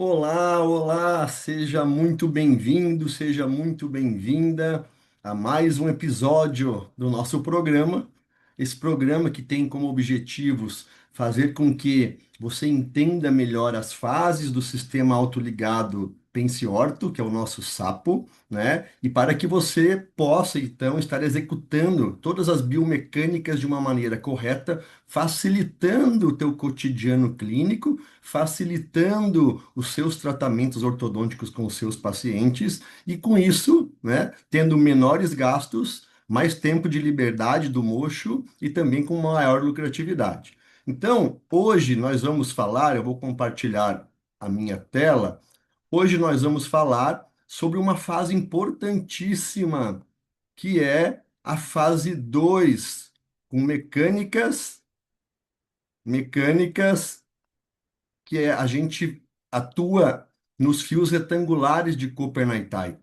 Olá, olá, seja muito bem-vindo, seja muito bem-vinda a mais um episódio do nosso programa. Esse programa que tem como objetivos fazer com que você entenda melhor as fases do sistema autoligado Pense-Orto, que é o nosso sapo, né? E para que você possa, então, estar executando todas as biomecânicas de uma maneira correta, facilitando o teu cotidiano clínico, facilitando os seus tratamentos ortodônticos com os seus pacientes e com isso, né, tendo menores gastos, mais tempo de liberdade do mocho e também com maior lucratividade. Então, hoje nós vamos falar, eu vou compartilhar a minha tela. Hoje nós vamos falar sobre uma fase importantíssima, que é a fase 2 com mecânicas que é a gente atua nos fios retangulares de Copernitai.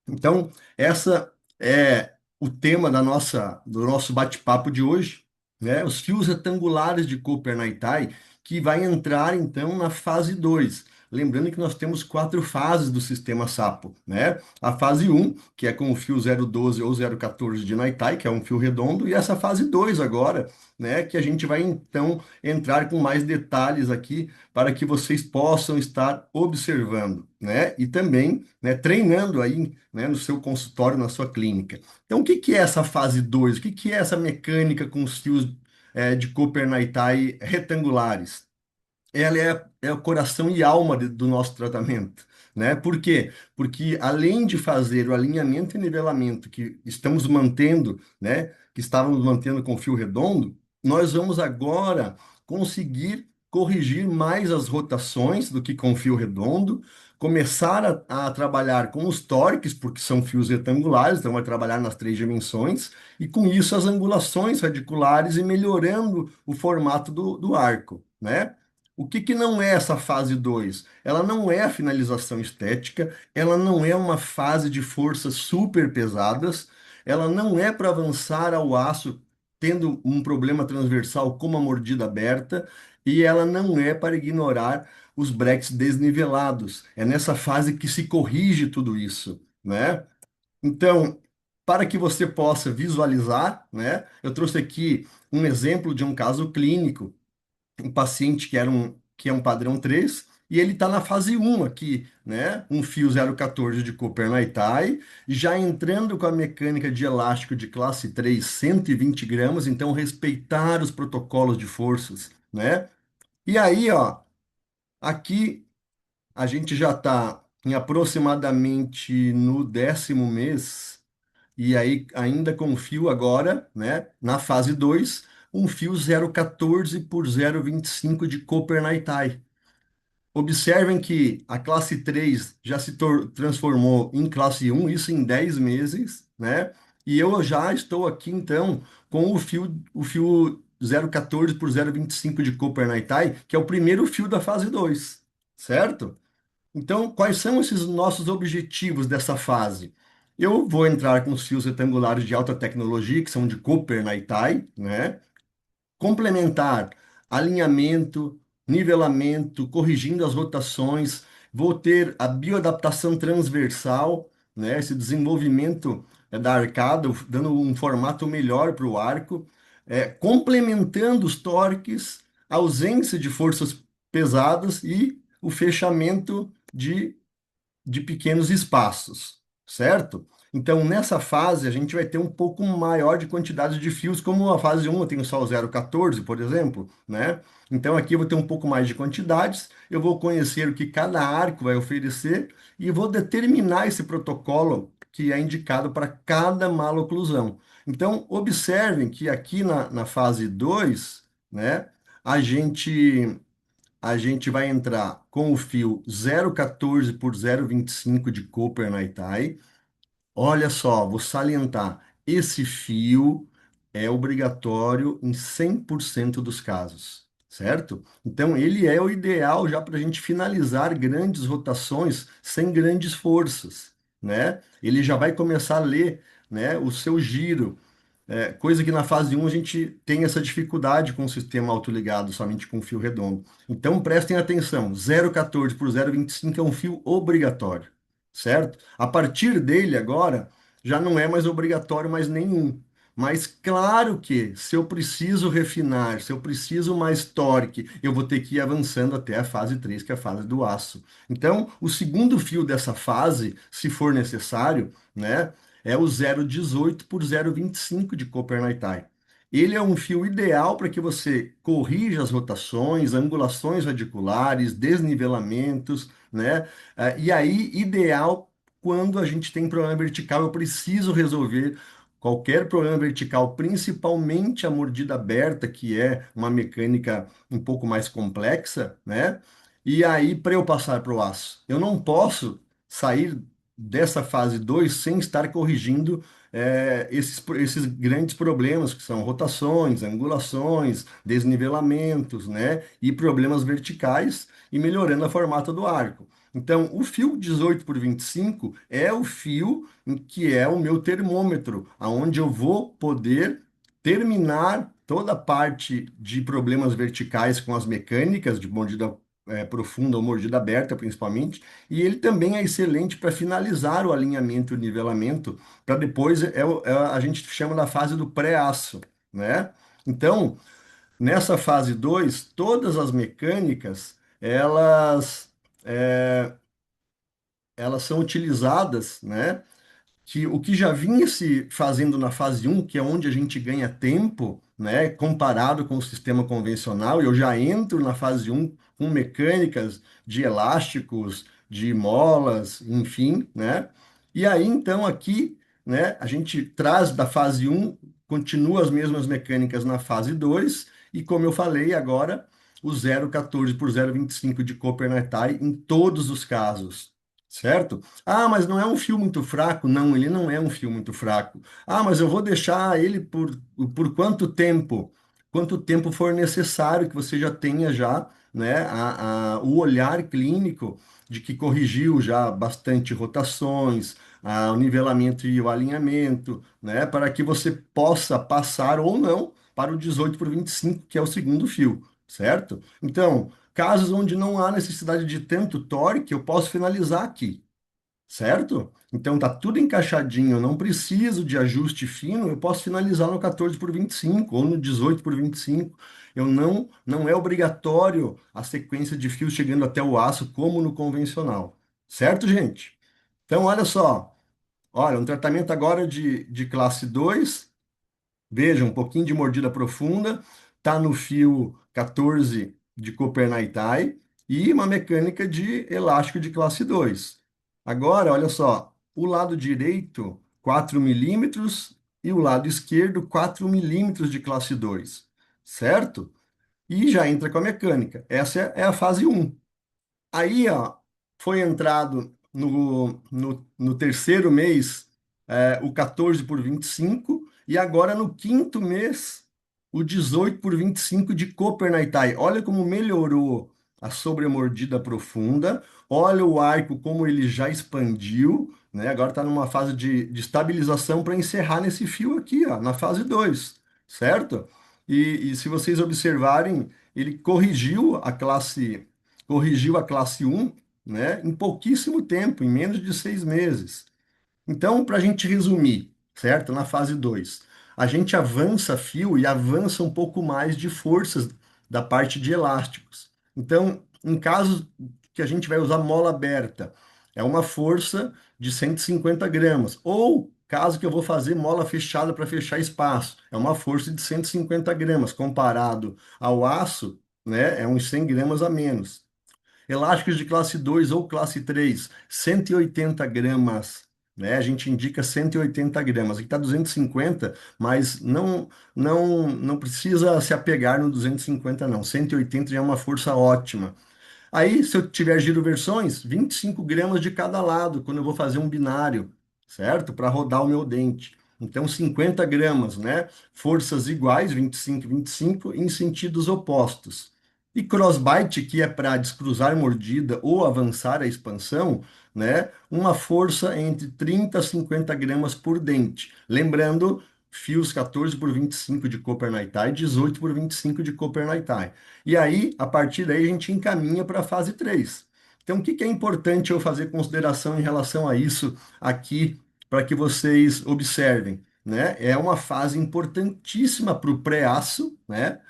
Então, essa é o tema do nosso bate-papo de hoje, né? Os fios retangulares de Copernitai, que vai entrar então na fase 2. Lembrando que nós temos quatro fases do sistema SAPO, né? A fase um, que é com o fio 012 ou 014 de Naitai, que é um fio redondo, e essa fase 2 agora, né? Que a gente vai então entrar com mais detalhes aqui para que vocês possam estar observando, né? E também, né, treinando aí, né, no seu consultório, na sua clínica. Então, o que que é essa fase 2? O que que é essa mecânica com os fios de Copernitai retangulares? Ela é o coração e alma do nosso tratamento, né? Por quê? Porque além de fazer o alinhamento e nivelamento que estamos mantendo, né, que estávamos mantendo com fio redondo, nós vamos agora conseguir corrigir mais as rotações do que com fio redondo, começar a trabalhar com os torques, porque são fios retangulares, então vai trabalhar nas três dimensões, e com isso as angulações radiculares e melhorando o formato do arco, né? O que que não é essa fase 2? Ela não é a finalização estética, ela não é uma fase de forças super pesadas, ela não é para avançar ao aço tendo um problema transversal como a mordida aberta, e ela não é para ignorar os breques desnivelados. É nessa fase que se corrige tudo isso, né? Então, para que você possa visualizar, né, eu trouxe aqui um exemplo de um caso clínico, um paciente que é um padrão 3 e ele está na fase um aqui, né? Um fio 014 de Copernitai, já entrando com a mecânica de elástico de classe 3, 120 gramas, então respeitar os protocolos de forças, né? E aí, ó, aqui a gente já está em aproximadamente no 10º mês, e aí ainda com fio agora, né? Na fase 2 um fio 014 por 025 de Copernitai. Observem que a classe 3 já se transformou em classe um, isso em 10 meses, né? E eu já estou aqui, então, com o fio 014 por 025 de Copernitai, que é o primeiro fio da fase 2, certo? Então, quais são esses nossos objetivos dessa fase? Eu vou entrar com os fios retangulares de alta tecnologia, que são de Copernitai, né? Complementar alinhamento, nivelamento, corrigindo as rotações, vou ter a bioadaptação transversal, né, esse desenvolvimento da arcada, dando um formato melhor para o arco, complementando os torques, a ausência de forças pesadas e o fechamento de pequenos espaços, certo? Então, nessa fase, a gente vai ter um pouco maior de quantidade de fios, como a fase um eu tenho só o 0,14, por exemplo, né? Então, aqui eu vou ter um pouco mais de quantidades, eu vou conhecer o que cada arco vai oferecer e vou determinar esse protocolo que é indicado para cada maloclusão. Então, observem que aqui na fase 2, né, a gente a gente vai entrar com o fio 014 por 025 de Cooper Nitai. Olha só, vou salientar, esse fio é obrigatório em 100% dos casos, certo? Então, ele é o ideal já para a gente finalizar grandes rotações sem grandes forças, né? Ele já vai começar a ler, né, o seu giro. coisa que na fase um a gente tem essa dificuldade com o sistema autoligado, somente com fio redondo. Então prestem atenção, 0,14 por 0,25 é um fio obrigatório, certo? A partir dele agora já não é mais obrigatório mais nenhum. Mas claro que se eu preciso refinar, se eu preciso mais torque, eu vou ter que ir avançando até a fase 3, que é a fase do aço. Então, o segundo fio dessa fase, se for necessário, né, é o 0,18 por 0,25 de Copernitai. Ele é um fio ideal para que você corrija as rotações, angulações radiculares, desnivelamentos, né? E aí, ideal quando a gente tem problema vertical, eu preciso resolver qualquer problema vertical, principalmente a mordida aberta, que é uma mecânica um pouco mais complexa, né? E aí, para eu passar para o aço, eu não posso sair dessa fase 2 sem estar corrigindo esses grandes problemas, que são rotações, angulações, desnivelamentos, né? E problemas verticais e melhorando a formata do arco. Então, o fio 18 por 25 é o fio em que é o meu termômetro, aonde eu vou poder terminar toda a parte de problemas verticais com as mecânicas de mordida profunda ou mordida aberta, principalmente, e ele também é excelente para finalizar o alinhamento e o nivelamento, para depois a gente chama da fase do pré-aço, né? Então, nessa fase 2 todas as mecânicas, elas são utilizadas, né? Que o que já vinha se fazendo na fase um, que é onde a gente ganha tempo, né, comparado com o sistema convencional, eu já entro na fase um com mecânicas de elásticos, de molas, enfim, né? E aí então aqui, né, a gente traz da fase um, continua as mesmas mecânicas na fase 2 e como eu falei agora, o 0,14 por 0,25 de Copernitai em todos os casos, certo? Ah, mas não é um fio muito fraco? Não, ele não é um fio muito fraco. Ah, mas eu vou deixar ele por quanto tempo? Quanto tempo for necessário que você já tenha já, né, o olhar clínico de que corrigiu já bastante rotações, o nivelamento e o alinhamento, né, para que você possa passar ou não para o 18 por 25, que é o segundo fio, certo? Então, casos onde não há necessidade de tanto torque, eu posso finalizar aqui, certo? Então tá tudo encaixadinho, eu não preciso de ajuste fino, eu posso finalizar no 14 por 25 ou no 18 por 25. Eu não é obrigatório a sequência de fios chegando até o aço como no convencional. Certo, gente? Então olha só, olha, um tratamento agora de classe 2. Veja, um pouquinho de mordida profunda, tá no fio 14 de Copernitai e uma mecânica de elástico de classe 2. Agora, olha só, o lado direito, 4 milímetros e o lado esquerdo, 4 milímetros de classe 2, certo? E já entra com a mecânica. Essa é a fase um. Aí, ó, foi entrado no terceiro mês o 14 por 25 e agora no quinto mês o 18 por 25 de Copernitai. Olha como melhorou a sobremordida profunda, olha o arco como ele já expandiu, né? Agora está numa fase de estabilização para encerrar nesse fio aqui, ó, na fase 2, certo? E se vocês observarem, ele corrigiu a classe um, né, em pouquíssimo tempo, em menos de 6 meses. Então, para a gente resumir, certo? Na fase 2 a gente avança fio e avança um pouco mais de forças da parte de elásticos. Então, em casos que a gente vai usar mola aberta, é uma força de 150 gramas. Ou, caso que eu vou fazer mola fechada para fechar espaço, é uma força de 150 gramas. Comparado ao aço, né, é uns 100 gramas a menos. Elásticos de classe 2 ou classe 3, 180 gramas, né? A gente indica 180 gramas. Aqui está 250, mas não precisa se apegar no 250, não. 180 já é uma força ótima. Aí, se eu tiver giroversões, 25 gramas de cada lado, quando eu vou fazer um binário, certo? Para rodar o meu dente. Então, 50 gramas, né? Forças iguais, 25 e 25, em sentidos opostos. E crossbite, que é para descruzar mordida ou avançar a expansão, né? Uma força entre 30 a 50 gramas por dente. Lembrando fios 14 por 25 de Copernitai, 18 por 25 de Copernitai. E aí, a partir daí, a gente encaminha para a fase 3. Então, o que que é importante eu fazer consideração em relação a isso aqui, para que vocês observem, né? É uma fase importantíssima para o pré-aço, né?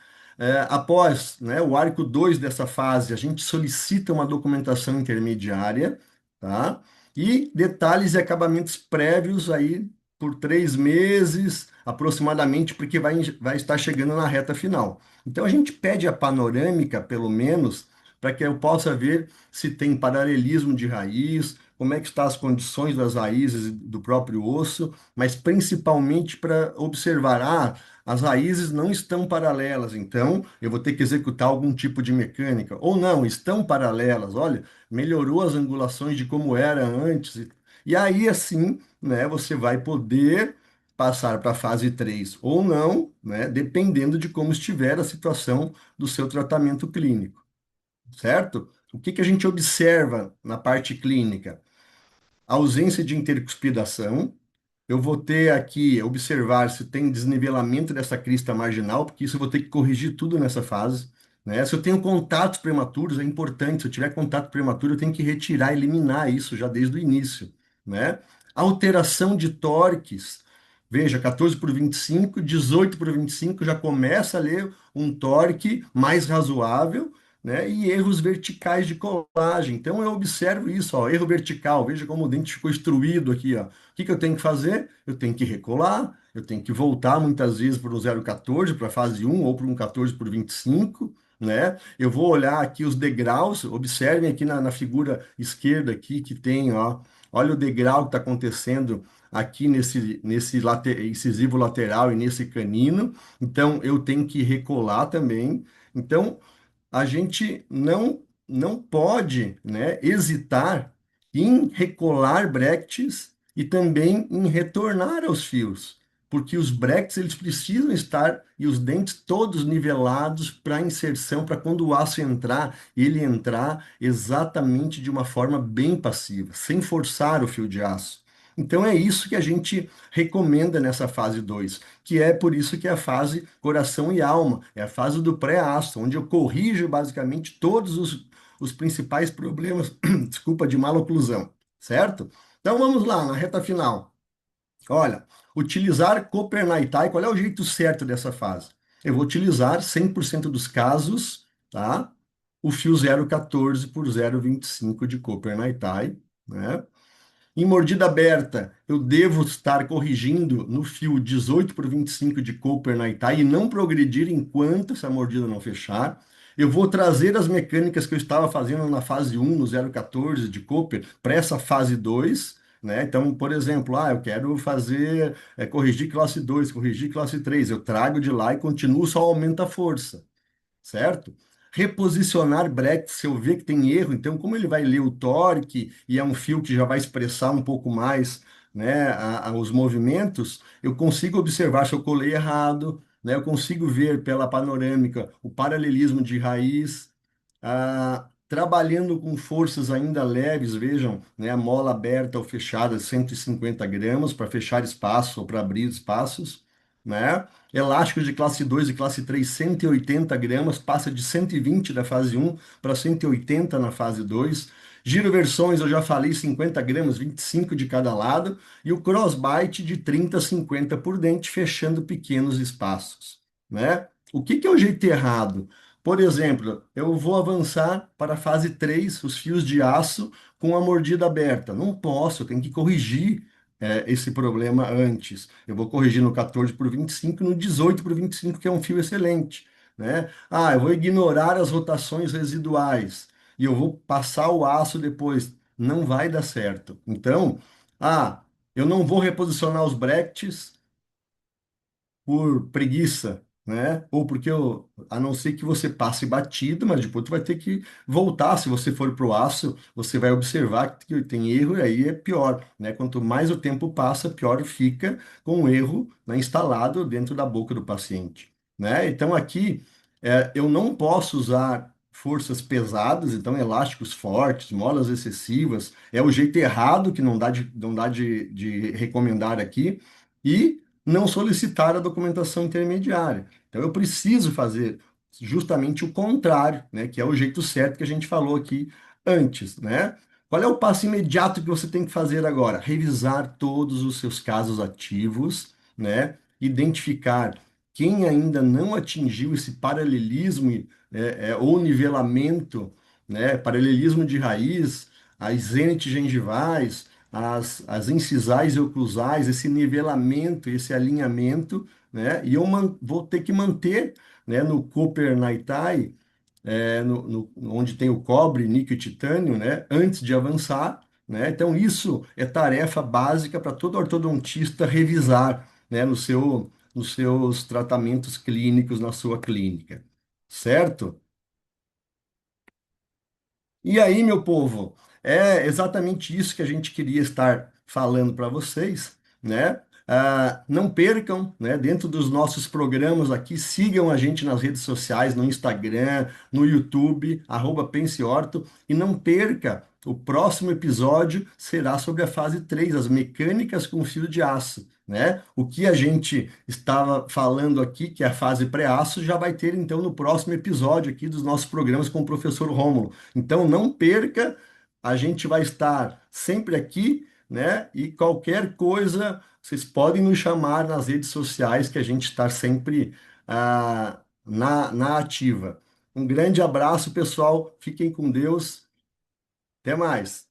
Após, né, o arco 2 dessa fase, a gente solicita uma documentação intermediária, tá? E detalhes e acabamentos prévios aí por 3 meses, aproximadamente, porque vai estar chegando na reta final. Então, a gente pede a panorâmica, pelo menos, para que eu possa ver se tem paralelismo de raiz, como é que estão as condições das raízes e do próprio osso, mas principalmente para observar, as raízes não estão paralelas, então eu vou ter que executar algum tipo de mecânica. Ou não, estão paralelas, olha, melhorou as angulações de como era antes. E aí, assim, né, você vai poder passar para a fase 3 ou não, né, dependendo de como estiver a situação do seu tratamento clínico, certo? O que que a gente observa na parte clínica? Ausência de intercuspidação. Eu vou ter aqui, observar se tem desnivelamento dessa crista marginal, porque isso eu vou ter que corrigir tudo nessa fase, né? Se eu tenho contatos prematuros, é importante. Se eu tiver contato prematuro, eu tenho que retirar, eliminar isso já desde o início, né? Alteração de torques. Veja, 14 por 25, 18 por 25 já começa a ler um torque mais razoável, né? E erros verticais de colagem. Então eu observo isso, ó, erro vertical. Veja como o dente ficou estruído aqui, ó. O que que eu tenho que fazer? Eu tenho que recolar, eu tenho que voltar muitas vezes para o 0,14, para a fase um ou para um 14 por 25, né? Eu vou olhar aqui os degraus, observem aqui na figura esquerda aqui que tem, ó, olha o degrau que está acontecendo aqui nesse incisivo lateral e nesse canino. Então, eu tenho que recolar também. Então, a gente não pode, né, hesitar em recolar bracts e também em retornar aos fios, porque os bracts eles precisam estar e os dentes todos nivelados para a inserção, para quando o aço entrar, ele entrar exatamente de uma forma bem passiva, sem forçar o fio de aço. Então é isso que a gente recomenda nessa fase 2, que é por isso que é a fase coração e alma, é a fase do pré-aço, onde eu corrijo basicamente todos os principais problemas, desculpa, de maloclusão, certo? Então vamos lá, na reta final. Olha, utilizar Copernitai, qual é o jeito certo dessa fase? Eu vou utilizar 100% dos casos, tá? O fio 0,14 por 0,25 de Copernitai, né? Em mordida aberta, eu devo estar corrigindo no fio 18 por 25 de Cooper na Itai e não progredir enquanto essa mordida não fechar. Eu vou trazer as mecânicas que eu estava fazendo na fase um no 0,14 de Cooper, para essa fase 2, né? Então, por exemplo, eu quero fazer, corrigir classe 2, corrigir classe 3. Eu trago de lá e continuo, só aumenta a força, certo? Reposicionar break, se eu ver que tem erro, então, como ele vai ler o torque e é um fio que já vai expressar um pouco mais, né, os movimentos, eu consigo observar se eu colei errado, né, eu consigo ver pela panorâmica o paralelismo de raiz, trabalhando com forças ainda leves, vejam, né, a mola aberta ou fechada, 150 gramas para fechar espaço ou para abrir espaços, né? Elásticos de classe 2 e classe 3, 180 gramas, passa de 120 da fase um para 180 na fase 2. Giroversões, eu já falei, 50 gramas, 25 de cada lado. E o crossbite de 30 a 50 por dente, fechando pequenos espaços, né? O que que é o jeito errado? Por exemplo, eu vou avançar para a fase 3, os fios de aço com a mordida aberta. Não posso, eu tenho que corrigir esse problema antes. Eu vou corrigir no 14 por 25, no 18 por 25, que é um fio excelente, né? Eu vou ignorar as rotações residuais e eu vou passar o aço depois. Não vai dar certo. Então, eu não vou reposicionar os bracts por preguiça, né? Ou porque a não ser que você passe batido, mas depois tu vai ter que voltar. Se você for pro aço, você vai observar que tem erro e aí é pior, né? Quanto mais o tempo passa, pior fica com o erro, né, instalado dentro da boca do paciente, né? Então aqui eu não posso usar forças pesadas, então elásticos fortes, molas excessivas, é o jeito errado que não dá de recomendar aqui. E não solicitar a documentação intermediária. Então, eu preciso fazer justamente o contrário, né? Que é o jeito certo que a gente falou aqui antes, né? Qual é o passo imediato que você tem que fazer agora? Revisar todos os seus casos ativos, né? Identificar quem ainda não atingiu esse paralelismo ou nivelamento, né? Paralelismo de raiz, as zênites gengivais, as incisais e oclusais, esse nivelamento, esse alinhamento, né? E eu vou ter que manter, né, no Cooper Naitai, onde tem o cobre, níquel e titânio, né, antes de avançar, né? Então, isso é tarefa básica para todo ortodontista revisar, né, nos seus tratamentos clínicos, na sua clínica, certo? E aí, meu povo, é exatamente isso que a gente queria estar falando para vocês, né? Não percam, né? Dentro dos nossos programas aqui, sigam a gente nas redes sociais, no Instagram, no YouTube, @PenseOrto, e não perca, o próximo episódio será sobre a fase 3, as mecânicas com fio de aço, né? O que a gente estava falando aqui, que é a fase pré-aço, já vai ter então no próximo episódio aqui dos nossos programas com o professor Rômulo. Então não perca, a gente vai estar sempre aqui, né? E qualquer coisa, vocês podem nos chamar nas redes sociais que a gente está sempre na ativa. Um grande abraço, pessoal. Fiquem com Deus. Até mais.